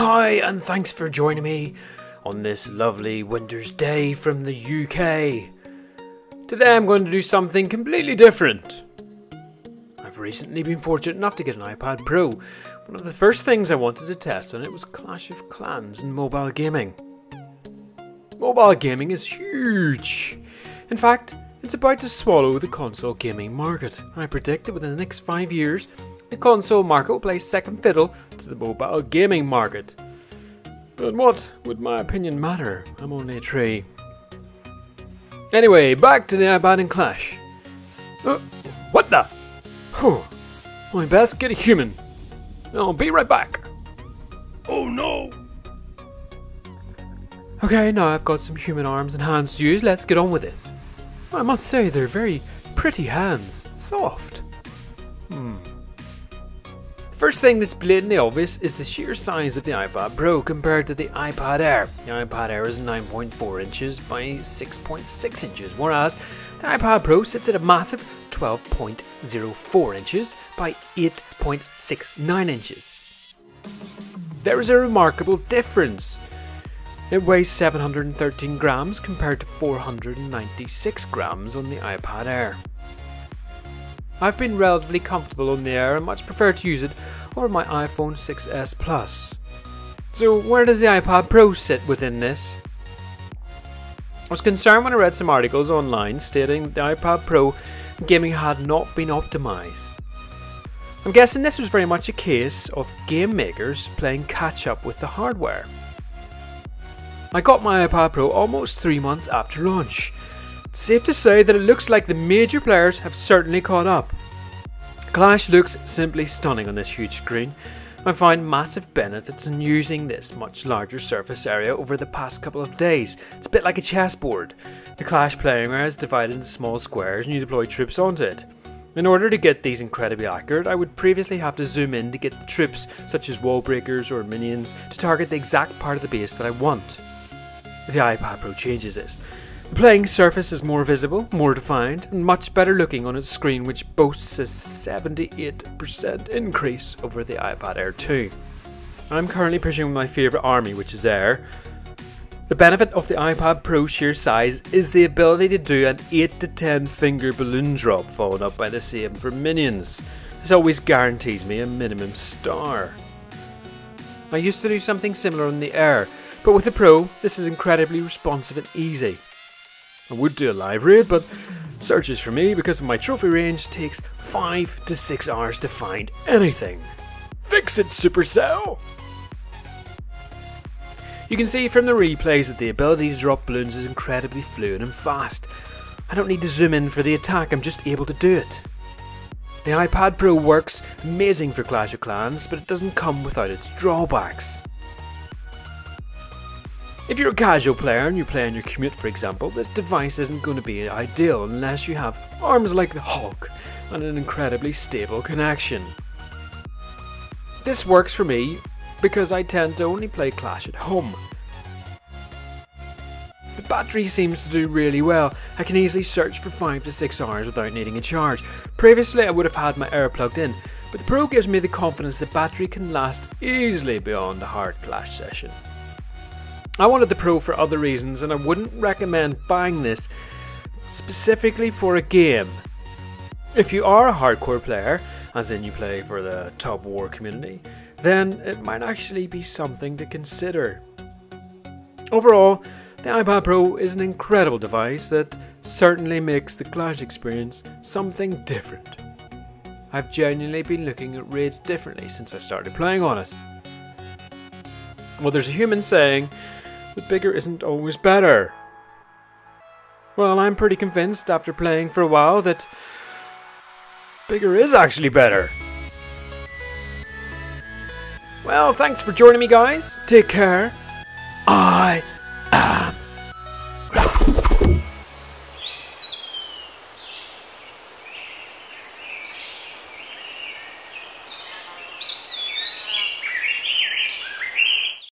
Hi, and thanks for joining me on this lovely winter's day from the UK. Today I'm going to do something completely different. I've recently been fortunate enough to get an iPad Pro. One of the first things I wanted to test on it was Clash of Clans and mobile gaming. Mobile gaming is huge. In fact, it's about to swallow the console gaming market. I predict that within the next 5 years, the console market will play second fiddle to the mobile gaming market. But what would my opinion matter? I'm only a tree. Anyway, back to the iPad and Clash. What the? I best get a human. I'll be right back. Oh no! Okay, now I've got some human arms and hands to use. Let's get on with it. I must say, they're very pretty hands. Soft. First thing that's blatantly obvious is the sheer size of the iPad Pro compared to the iPad Air. The iPad Air is 9.4 inches by 6.6 inches, whereas the iPad Pro sits at a massive 12.04 inches by 8.69 inches. There is a remarkable difference. It weighs 713 grams compared to 496 grams on the iPad Air. I've been relatively comfortable on the Air and much prefer to use it over my iPhone 6s Plus. So where does the iPad Pro sit within this? I was concerned when I read some articles online stating the iPad Pro gaming had not been optimised. I'm guessing this was very much a case of game makers playing catch up with the hardware. I got my iPad Pro almost 3 months after launch. It's safe to say that it looks like the major players have certainly caught up. Clash looks simply stunning on this huge screen. I find massive benefits in using this much larger surface area over the past couple of days. It's a bit like a chessboard. The Clash playing area is divided into small squares and you deploy troops onto it. In order to get these incredibly accurate, I would previously have to zoom in to get the troops such as wall breakers or minions to target the exact part of the base that I want. The iPad Pro changes this. The playing surface is more visible, more defined, and much better looking on its screen, which boasts a 78% increase over the iPad Air 2. I'm currently pushing my favourite army, which is Air. The benefit of the iPad Pro sheer size is the ability to do an 8 to 10 finger balloon drop, followed up by the same for minions. This always guarantees me a minimum star. I used to do something similar on the Air, but with the Pro, this is incredibly responsive and easy. I would do a live raid, but searches for me because of my trophy range takes 5 to 6 hours to find anything. Fix it, Supercell! You can see from the replays that the ability to drop balloons is incredibly fluid and fast. I don't need to zoom in for the attack, I'm just able to do it. The iPad Pro works amazing for Clash of Clans, but it doesn't come without its drawbacks. If you're a casual player and you play on your commute, for example, this device isn't going to be ideal unless you have arms like the Hulk and an incredibly stable connection. This works for me because I tend to only play Clash at home. The battery seems to do really well. I can easily search for 5 to 6 hours without needing a charge. Previously I would have had my Air plugged in, but the Pro gives me the confidence the battery can last easily beyond a hard Clash session. I wanted the Pro for other reasons and I wouldn't recommend buying this specifically for a game. If you are a hardcore player, as in you play for the top war community, then it might actually be something to consider. Overall, the iPad Pro is an incredible device that certainly makes the Clash experience something different. I've genuinely been looking at raids differently since I started playing on it. Well, there's a human saying that bigger isn't always better. Well, I'm pretty convinced after playing for a while that bigger is actually better. Well, thanks for joining me, guys. Take care. I am